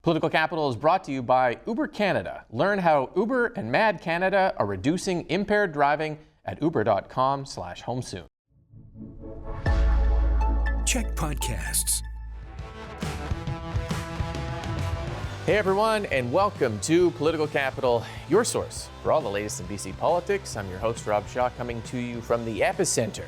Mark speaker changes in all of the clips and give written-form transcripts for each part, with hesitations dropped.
Speaker 1: Political Capital is brought to you by Uber Canada. Learn how Uber and Mad Canada are reducing impaired driving at uber.com/home soon.
Speaker 2: CHEK Podcasts.
Speaker 1: Hey everyone, and welcome to Political Capital, your source for all the latest in BC politics. I'm your host, Rob Shaw, coming to you from the epicenter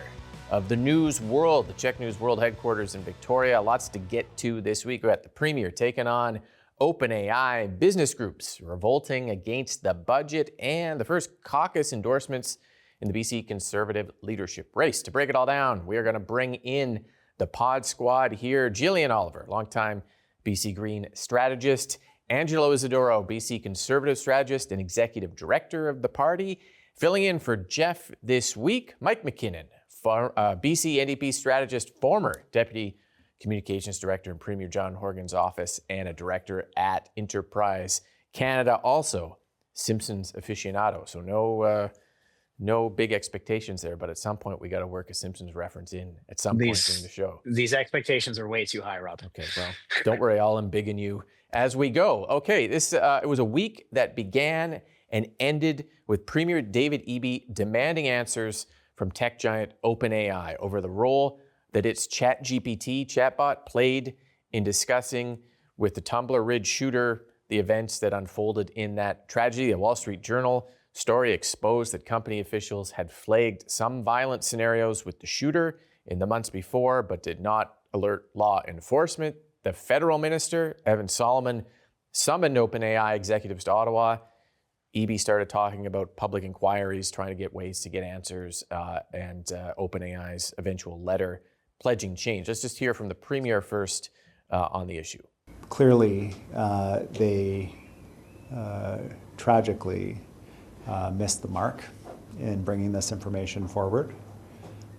Speaker 1: of the news world, the CHEK News World headquarters in Victoria. Lots to get to this week. We've got the Premier taking on OpenAI, business groups revolting against the budget, and the first caucus endorsements in the BC Conservative leadership race. To break it all down, we are going to bring in the pod squad here. Jillian Oliver, longtime BC Green strategist. Angelo Isidorou, BC Conservative strategist and executive director of the party. Filling in for Jeff this week, Mike McKinnon, BC NDP strategist, former deputy communications director in Premier John Horgan's office and a director at Enterprise Canada, also Simpsons aficionado. So no big expectations there, but at some point we got to work a Simpsons reference in at some point during the show.
Speaker 3: These expectations are way too high, Rob.
Speaker 1: Okay, well, don't worry, I'll embiggen you as we go. Okay, it was a week that began and ended with Premier David Eby demanding answers from tech giant OpenAI over the role that its ChatGPT chatbot played in discussing with the Tumbler Ridge shooter the events that unfolded in that tragedy. The Wall Street Journal story exposed that company officials had flagged some violent scenarios with the shooter in the months before, but did not alert law enforcement. The federal minister, Evan Solomon, summoned OpenAI executives to Ottawa. Eby started talking about public inquiries, trying to get ways to get answers, and OpenAI's eventual letter pledging change. Let's just hear from the Premier first on the issue.
Speaker 4: Clearly, they tragically missed the mark in bringing this information forward.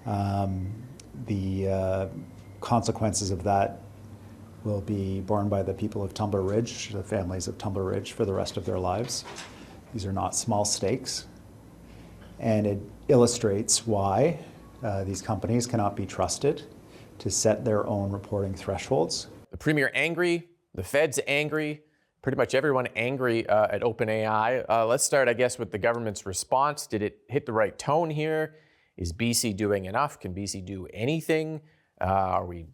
Speaker 4: The consequences of that will be borne by the people of Tumbler Ridge, the families of Tumbler Ridge, for the rest of their lives. These are not small stakes, and it illustrates why these companies cannot be trusted to set their own reporting thresholds.
Speaker 1: The Premier angry, the Fed's angry, pretty much everyone angry at OpenAI. Let's start, I guess, with the government's response. Did it hit the right tone here? Is BC doing enough? Can BC do anything? Are we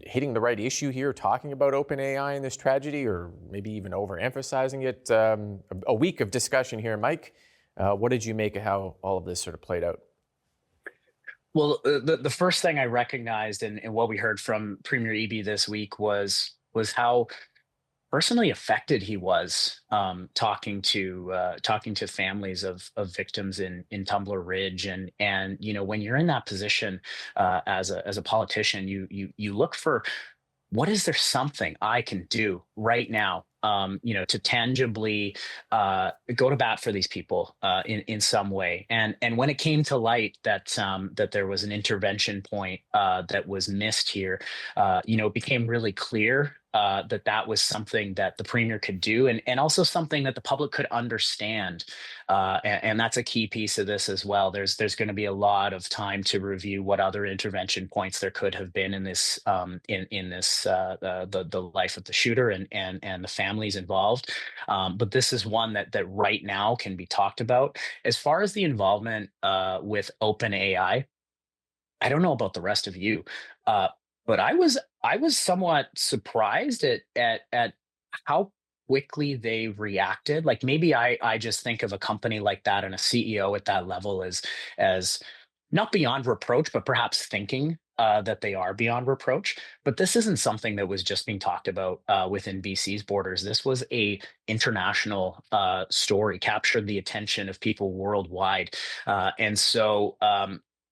Speaker 1: hitting the right issue here, talking about OpenAI in this tragedy, or maybe even overemphasizing it? A week of discussion here. Mike, what did you make of how all of this sort of played out?
Speaker 3: Well, the first thing I recognized in what we heard from Premier Eby this week was how personally affected he was talking to families of victims in Tumbler Ridge, and you know, when you're in that position as a politician, you look for, what is there something I can do right now, to tangibly go to bat for these people in some way. And when it came to light that there was an intervention point that was missed here, it became really clear that was something that the Premier could do, and also something that the public could understand. And that's a key piece of this as well. There's going to be a lot of time to review what other intervention points there could have been in this the life of the shooter and the families involved. But this is one that right now can be talked about. As far as the involvement with OpenAI, I don't know about the rest of you, but I was somewhat surprised at how quickly they reacted. Like, maybe I just think of a company like that and a CEO at that level as not beyond reproach, but perhaps thinking that they are beyond reproach. But this isn't something that was just being talked about within BC's borders. This was a international story, captured the attention of people worldwide, and so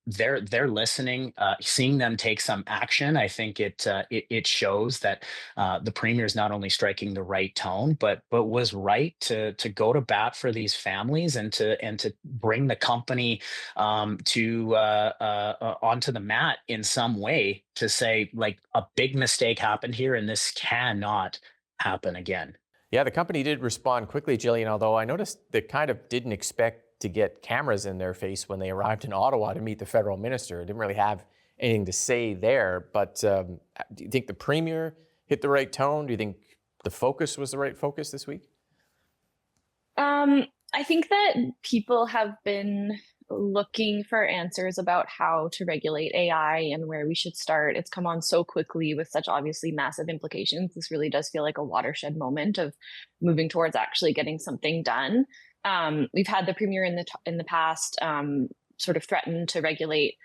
Speaker 3: they're listening, seeing them take some action. I think it shows that the Premier is not only striking the right tone, but was right to go to bat for these families and to bring the company onto the mat in some way, to say, like, a big mistake happened here and this cannot happen again.
Speaker 1: Yeah, the company did respond quickly, Jillian, although I noticed they kind of didn't expect to get cameras in their face when they arrived in Ottawa to meet the federal minister. Didn't really have anything to say there. But do you think the Premier hit the right tone? Do you think the focus was the right focus this week?
Speaker 5: I think that people have been looking for answers about how to regulate AI and where we should start. It's come on so quickly with such obviously massive implications. This really does feel like a watershed moment of moving towards actually getting something done. We've had the premier in the past sort of threaten to regulate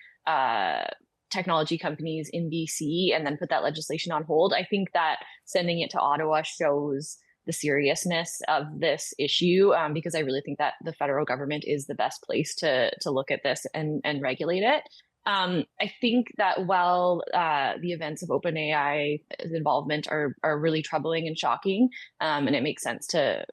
Speaker 5: technology companies in BC and then put that legislation on hold. I think that sending it to Ottawa shows the seriousness of this issue, because I really think that the federal government is the best place to look at this and regulate it. I think that while the events of OpenAI's involvement are really troubling and shocking, and it makes sense to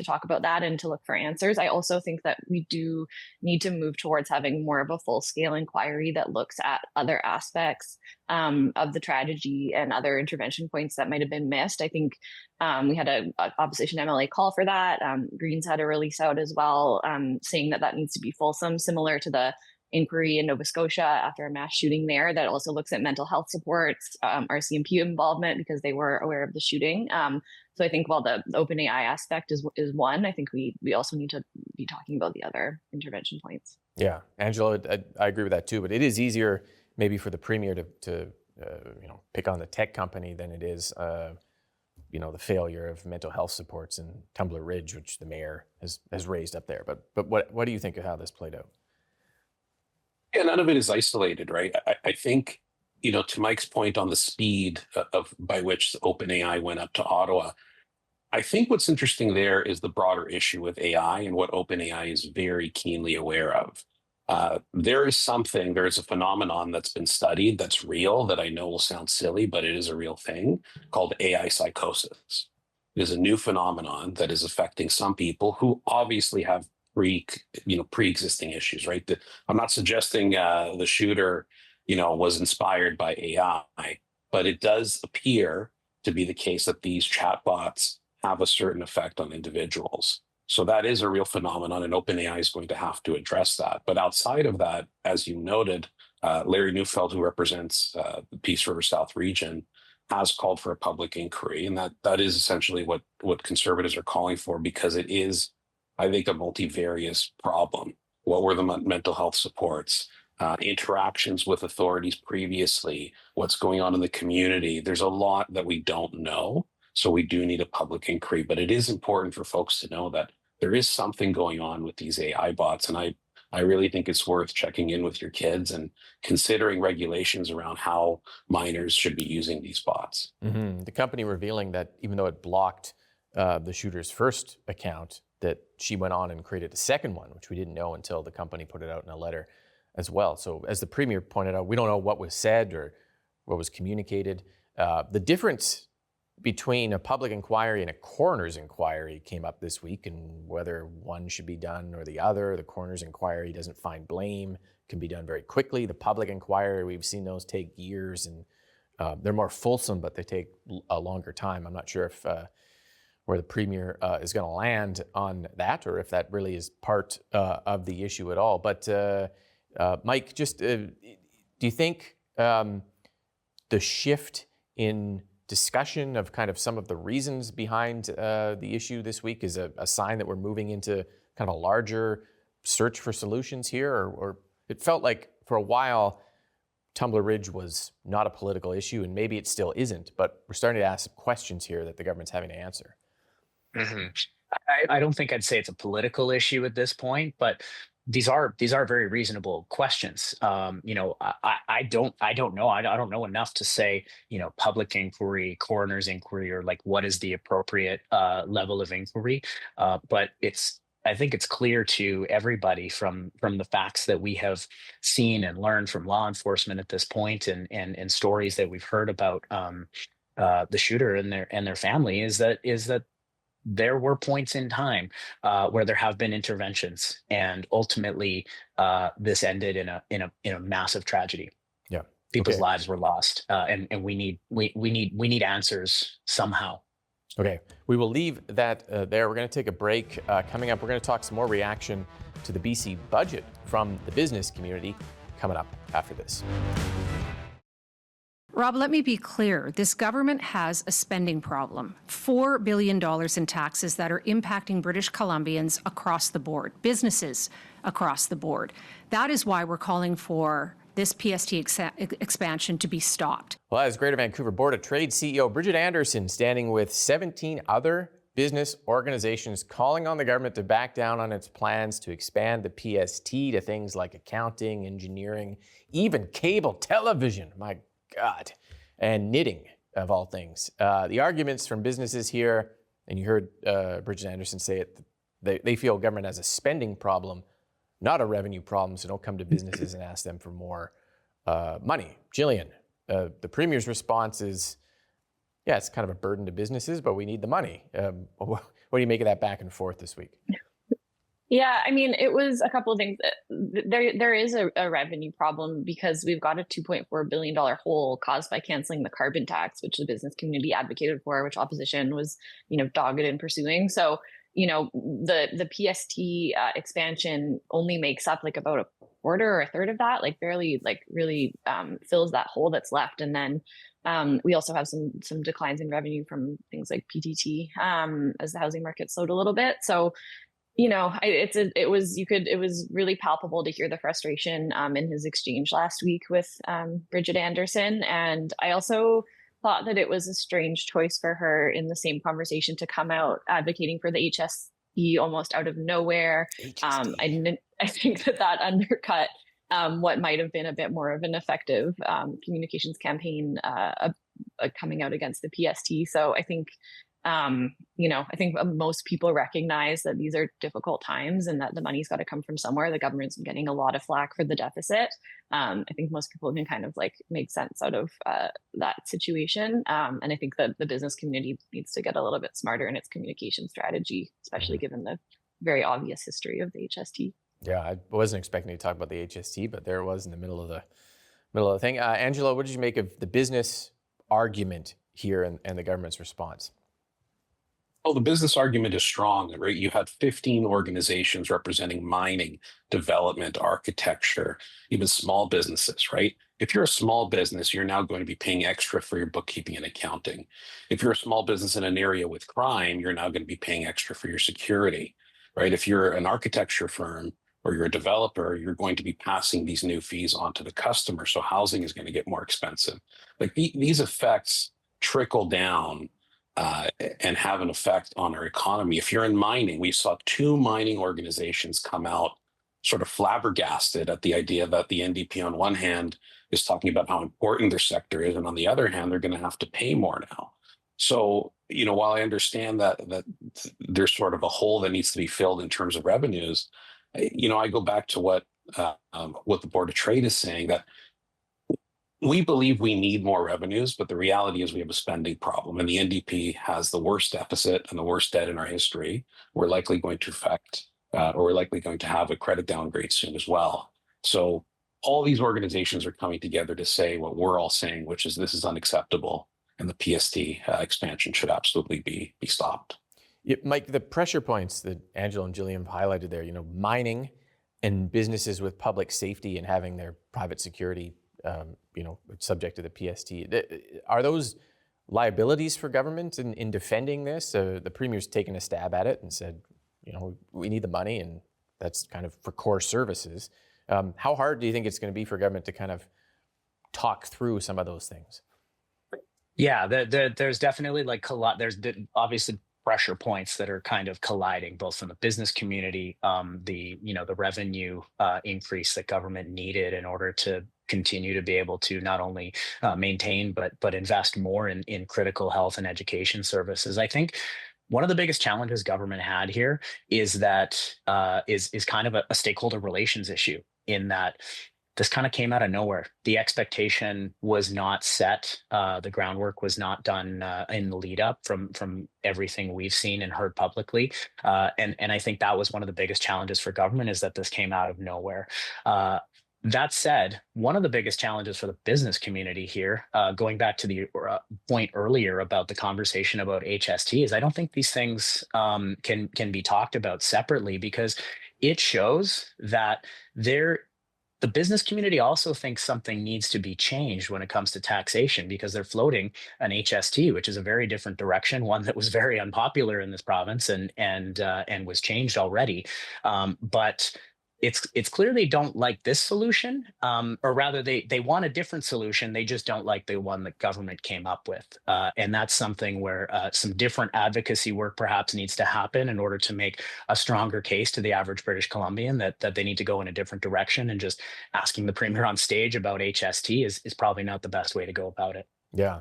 Speaker 5: talk about that and to look for answers, I also think that we do need to move towards having more of a full-scale inquiry that looks at other aspects of the tragedy and other intervention points that might have been missed. I think we had a opposition MLA call for that. Greens had a release out as well, saying that needs to be fulsome, similar to the inquiry in Nova Scotia after a mass shooting there that also looks at mental health supports, RCMP involvement because they were aware of the shooting. So I think while the OpenAI aspect is one, I think we also need to be talking about the other intervention points.
Speaker 1: Yeah, Angelo, I agree with that too. But it is easier maybe for the premier to pick on the tech company than it is the failure of mental health supports in Tumbler Ridge, which the mayor has raised up there. But what do you think of how this played out?
Speaker 6: Yeah, none of it is isolated, right? I think, to Mike's point on the speed by which OpenAI went up to Ottawa, I think what's interesting there is the broader issue with AI and what OpenAI is very keenly aware of. There is a phenomenon that's been studied that's real, that I know will sound silly, but it is a real thing, called AI psychosis. It is a new phenomenon that is affecting some people who obviously have pre-existing issues, right? I'm not suggesting the shooter, was inspired by AI, but it does appear to be the case that these chatbots have a certain effect on individuals. So that is a real phenomenon, and OpenAI is going to have to address that. But outside of that, as you noted, Larry Neufeld, who represents the Peace River South region, has called for a public inquiry, and that is essentially what conservatives are calling for, because it is, I think, a multivariate problem. What were the mental health supports, interactions with authorities previously, what's going on in the community? There's a lot that we don't know. So we do need a public inquiry, but it is important for folks to know that there is something going on with these AI bots. And I really think it's worth checking in with your kids and considering regulations around how minors should be using these bots.
Speaker 1: Mm-hmm. The company revealing that even though it blocked the shooter's first account, that she went on and created a second one, which we didn't know until the company put it out in a letter as well. So as the premier pointed out, we don't know what was said or what was communicated. The difference between a public inquiry and a coroner's inquiry came up this week, and whether one should be done or the other. The coroner's inquiry doesn't find blame, can be done very quickly. The public inquiry, we've seen those take years, and they're more fulsome, but they take a longer time. I'm not sure if where the premier is going to land on that, or if that really is part of the issue at all. But Mike, just do you think the shift in discussion of kind of some of the reasons behind the issue this week is a sign that we're moving into kind of a larger search for solutions here? Or it felt like for a while, Tumbler Ridge was not a political issue, and maybe it still isn't, but we're starting to ask some questions here that the government's having to answer.
Speaker 3: Mm-hmm. I don't think I'd say it's a political issue at this point, but these are very reasonable questions. I don't know. I don't know enough to say, public inquiry, coroner's inquiry, or like what is the appropriate level of inquiry. But I think it's clear to everybody from the facts that we have seen and learned from law enforcement at this point, and stories that we've heard about the shooter and their family is that there were points in time where there have been interventions, and ultimately this ended in a massive tragedy.
Speaker 1: Yeah,
Speaker 3: people's lives were lost, and we need answers somehow.
Speaker 1: Okay, we will leave that there. We're going to take a break. Coming up, we're going to talk some more reaction to the BC budget from the business community coming up after this.
Speaker 7: Rob, let me be clear. This government has a spending problem. $4 billion in taxes that are impacting British Columbians across the board, businesses across the board. That is why we're calling for this PST expansion to be stopped.
Speaker 1: Well, as Greater Vancouver Board of Trade CEO Bridget Anderson standing with 17 other business organizations calling on the government to back down on its plans to expand the PST to things like accounting, engineering, even cable television. My God, and knitting, of all things. The arguments from businesses here, and you heard Bridget Anderson say it, they feel government has a spending problem, not a revenue problem, so don't come to businesses and ask them for more money. Jillian, the Premier's response is, yeah, it's kind of a burden to businesses, but we need the money. What do you make of that back and forth this week?
Speaker 5: Yeah, I mean, it was a couple of things. There is a revenue problem because we've got a $2.4 billion hole caused by canceling the carbon tax, which the business community advocated for, which opposition was, dogged in pursuing. So, the PST expansion only makes up like about a quarter or a third of that, like barely, like really fills that hole that's left. And then we also have some declines in revenue from things like PTT as the housing market slowed a little bit. So, it was really palpable to hear the frustration in his exchange last week with Bridget Anderson. And I also thought that it was a strange choice for her in the same conversation to come out advocating for the HST almost out of nowhere. I think that undercut what might have been a bit more of an effective communications campaign coming out against the PST. So I think I think most people recognize that these are difficult times and that the money's got to come from somewhere. The government's been getting a lot of flack for the deficit. I think most people can kind of like make sense out of that situation. And I think that the business community needs to get a little bit smarter in its communication strategy, especially given the very obvious history of the HST.
Speaker 1: Yeah, I wasn't expecting to talk about the HST, but there it was in the middle of the thing. Angelo, what did you make of the business argument here and the government's response?
Speaker 6: Well, the business argument is strong, right? You had 15 organizations representing mining, development, architecture, even small businesses, right? If you're a small business, you're now going to be paying extra for your bookkeeping and accounting. If you're a small business in an area with crime, you're now going to be paying extra for your security, right? If you're an architecture firm or you're a developer, you're going to be passing these new fees on to the customer. So housing is going to get more expensive. Like these effects trickle down and have an effect on our economy. If you're in mining, we saw 2 mining organizations come out sort of flabbergasted at the idea that the NDP on one hand is talking about how important their sector is, and on the other hand, they're going to have to pay more now. So, while I understand that there's sort of a hole that needs to be filled in terms of revenues, I go back to what the Board of Trade is saying, that we believe we need more revenues, but the reality is we have a spending problem, and the NDP has the worst deficit and the worst debt in our history. We're likely going to we're likely going to have a credit downgrade soon as well. So all these organizations are coming together to say what we're all saying, which is this is unacceptable, and the PST expansion should absolutely be stopped.
Speaker 1: Yeah, Mike, the pressure points that Angelo and Jillian highlighted there, mining and businesses with public safety and having their private security subject to the PST. Are those liabilities for government in defending this? The Premier's taken a stab at it and said, we need the money, and that's kind of for core services. How hard do you think it's going to be for government to kind of talk through some of those things?
Speaker 3: Yeah, there's definitely there's obviously pressure points that are kind of colliding, both from the business community, the revenue increase that government needed in order to continue to be able to not only maintain but invest more in critical health and education services. I think one of the biggest challenges government had here is that is kind of a stakeholder relations issue, in that this kind of came out of nowhere. The expectation was not set. The groundwork was not done in the lead up from everything we've seen and heard publicly. And I think that was one of the biggest challenges for government, is that this came out of nowhere. That said, one of the biggest challenges for the business community here, going back to the point earlier about the conversation about HST, is I don't think these things can be talked about separately, because it shows that there The business community also thinks something needs to be changed when it comes to taxation because they're floating an HST, which is a very different direction, one that was very unpopular in this province and was changed already. But it's clear they don't like this solution, or rather, they want a different solution. They just don't like the one that government came up with, and that's something where some different advocacy work perhaps needs to happen in order to make a stronger case to the average British Columbian that they need to go in a different direction. And just asking the premier on stage about HST is probably not the best way to go about it.
Speaker 1: Yeah,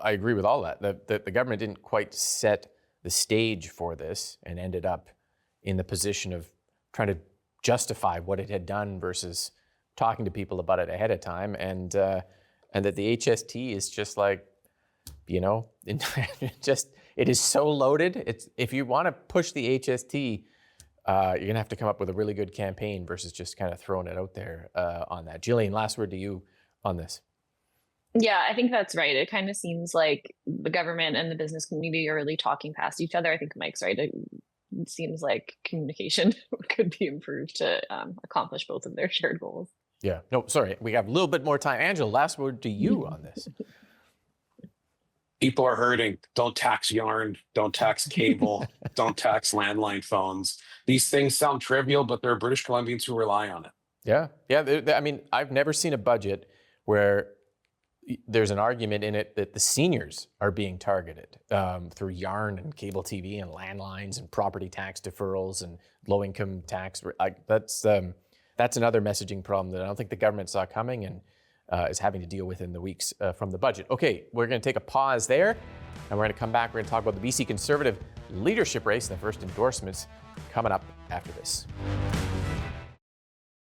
Speaker 1: I agree with all that. The government didn't quite set the stage for this and ended up in the position of trying to justify what it had done versus talking to people about it ahead of time, and that the HST is just like, it is so loaded. It's, if you want to push the HST, you're gonna have to come up with a really good campaign versus just kind of throwing it out there on that. Jillian, last word to you on this.
Speaker 5: Yeah, I think that's right. It kind of seems like the government and the business community are really talking past each other. I think Mike's right. It seems like communication could be improved to accomplish both of their shared goals.
Speaker 1: Yeah. No, sorry. We have a little bit more time. Angelo, last word to you on this.
Speaker 6: People are hurting. Don't tax yarn. Don't tax cable. Don't tax landline phones. These things sound trivial, but there are British Columbians who rely on it.
Speaker 1: Yeah. Yeah. I mean, I've never seen a budget where there's an argument in it that the seniors are being targeted through yarn and cable TV and landlines and property tax deferrals and low-income tax. That's another messaging problem that I don't think the government saw coming and is having to deal with in the weeks from the budget. Okay, we're going to take a pause there, and we're going to come back. We're going to talk about the BC Conservative leadership race and the first endorsements coming up after this.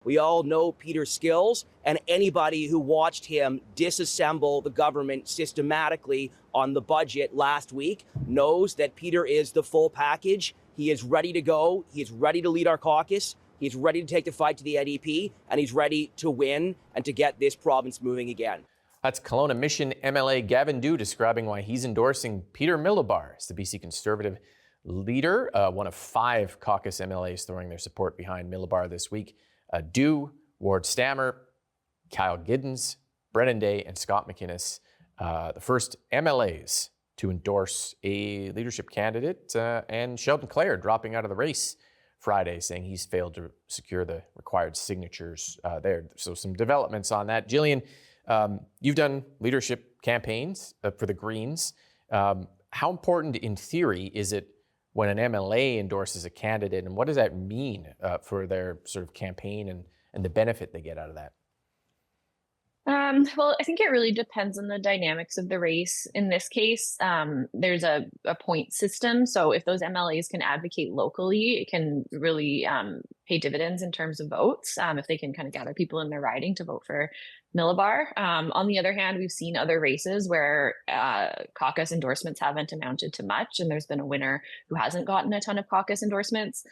Speaker 8: We all know Peter's skills, and anybody who watched him disassemble the government systematically on the budget last week knows that Peter is the full package. He is ready to go. He is ready to lead our caucus. He's ready to take the fight to the NDP, and he's ready to win and to get this province moving again.
Speaker 1: That's Kelowna Mission MLA Gavin Dew describing why he's endorsing Peter Milobar as the BC Conservative leader, one of 5 caucus MLAs throwing their support behind Milobar this week. Dew, Ward Stammer, Kyle Giddens, Brennan Day, and Scott McInnes, the first MLAs to endorse a leadership candidate, and Sheldon Clare dropping out of the race Friday, saying he's failed to secure the required signatures there. So some developments on that. Jillian, you've done leadership campaigns for the Greens. How important, in theory, is it when an MLA endorses a candidate, and what does that mean for their sort of campaign and the benefit they get out of that?
Speaker 5: Well, I think it really depends on the dynamics of the race. In this case, there's a point system. So if those MLAs can advocate locally, it can really pay dividends in terms of votes, if they can kind of gather people in their riding to vote for Milobar. On the other hand, we've seen other races where caucus endorsements haven't amounted to much, and there's been a winner who hasn't gotten a ton of caucus endorsements.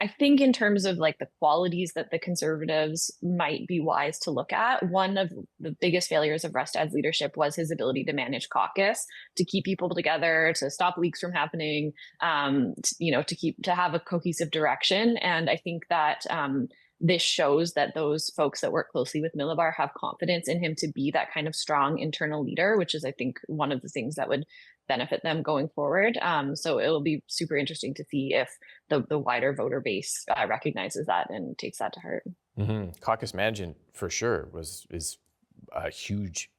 Speaker 5: I think in terms of like the qualities that the Conservatives might be wise to look at, one of the biggest failures of Rustad's leadership was his ability to manage caucus, to keep people together, to stop leaks from happening, to have a cohesive direction. And I think that this shows that those folks that work closely with Milobar have confidence in him to be that kind of strong internal leader, which is, I think, one of the things that would benefit them going forward. So it will be super interesting to see if the wider voter base recognizes that and takes that to heart.
Speaker 1: Mm-hmm. Caucus management, for sure, is a huge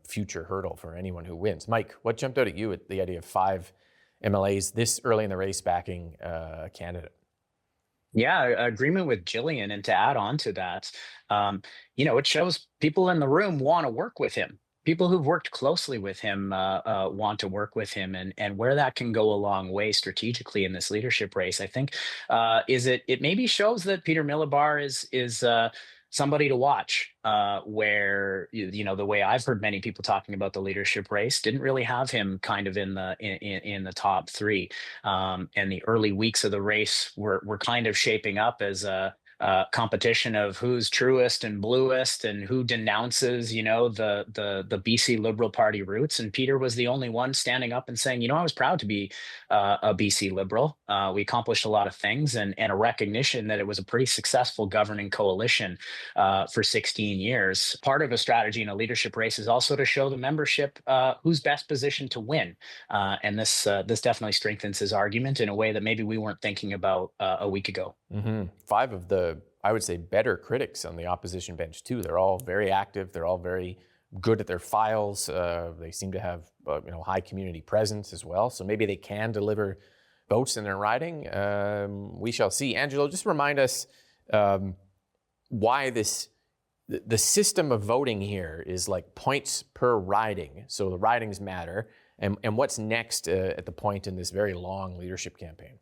Speaker 1: future hurdle for anyone who wins. Mike, what jumped out at you at the idea of 5 MLAs this early in the race backing a candidate?
Speaker 3: Yeah, agreement with Jillian. And to add on to that, it shows people in the room want to work with him. People who've worked closely with him want to work with him, and where that can go a long way strategically in this leadership race, I think, it maybe shows that Peter Milobar is somebody to watch. Where the way I've heard many people talking about the leadership race didn't really have him kind of in the top 3, and the early weeks of the race were kind of shaping up as competition of who's truest and bluest and who denounces, the BC Liberal Party roots. And Peter was the only one standing up and saying, I was proud to be a BC Liberal. We accomplished a lot of things, and a recognition that it was a pretty successful governing coalition for 16 years. Part of a strategy in a leadership race is also to show the membership who's best positioned to win. And this definitely strengthens his argument in a way that maybe we weren't thinking about a week ago.
Speaker 1: Mm-hmm. 5 of the, I would say, better critics on the opposition bench too. They're all very active. They're all very good at their files. They seem to have high community presence as well. So maybe they can deliver votes in their riding. We shall see. Angelo, just remind us why the system of voting here is like points per riding. So the ridings matter. And what's next at the point in this very long leadership campaign?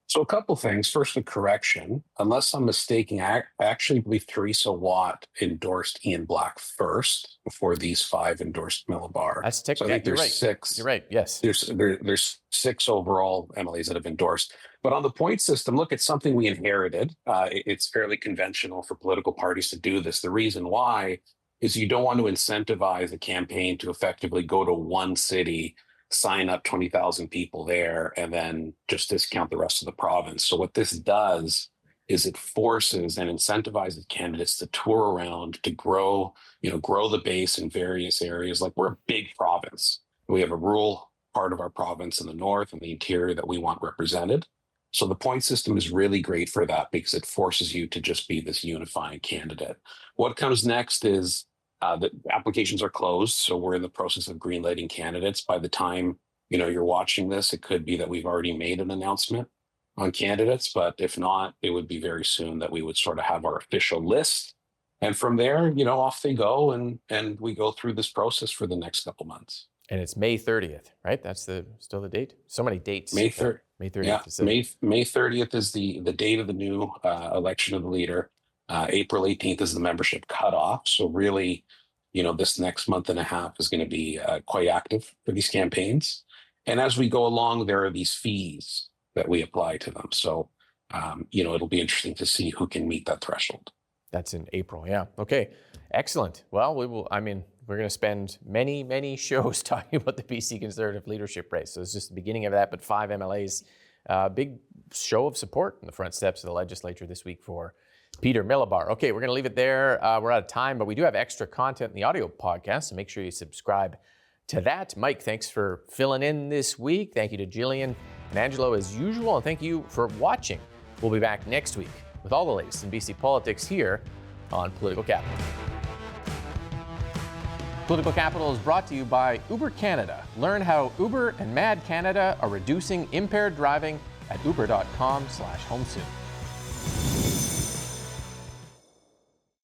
Speaker 6: So a couple things. First, a correction. Unless I'm mistaken, I actually believe Theresa Watt endorsed Ian Black first before these 5 endorsed Milobar.
Speaker 1: That's technically,
Speaker 6: so I think there's
Speaker 1: right.
Speaker 6: 6.
Speaker 1: You're right, yes.
Speaker 6: There's 6 overall MLAs that have endorsed. But on the point system, look, it's something we inherited. It's fairly conventional for political parties to do this. The reason why is you don't want to incentivize a campaign to effectively go to one city, sign up 20,000 people there, and then just discount the rest of the province. So what this does is it forces and incentivizes candidates to tour around, to grow the base in various areas. Like, we're a big province. We have a rural part of our province in the north and the interior that we want represented. So the point system is really great for that because it forces you to just be this unifying candidate. What comes next is the applications are closed. So we're in the process of greenlighting candidates. By the time, you're watching this, it could be that we've already made an announcement on candidates, but if not, it would be very soon that we would sort of have our official list. And from there, off they go, and we go through this process for the next couple months.
Speaker 1: And it's May 30th, right? That's still the date? So many dates.
Speaker 6: May 30th.
Speaker 1: May 30th.
Speaker 6: Yeah, May 30th is the date of the new election of the leader. April 18th is the membership cutoff. So really, this next month and a half is going to be quite active for these campaigns. And as we go along, there are these fees that we apply to them. So, it'll be interesting to see who can meet that threshold.
Speaker 1: That's in April. Yeah. Okay. Excellent. Well, we're going to spend many, many shows talking about the BC Conservative leadership race. So it's just the beginning of that, but 5 MLAs, big show of support in the front steps of the legislature this week for Peter Milobar. Okay, we're going to leave it there. We're out of time, but we do have extra content in the audio podcast, so make sure you subscribe to that. Mike, thanks for filling in this week. Thank you to Jillian and Angelo as usual, and thank you for watching. We'll be back next week with all the latest in BC politics here on Political Capital. Political Capital is brought to you by Uber Canada. Learn how Uber and Mad Canada are reducing impaired driving at uber.com/homesoon.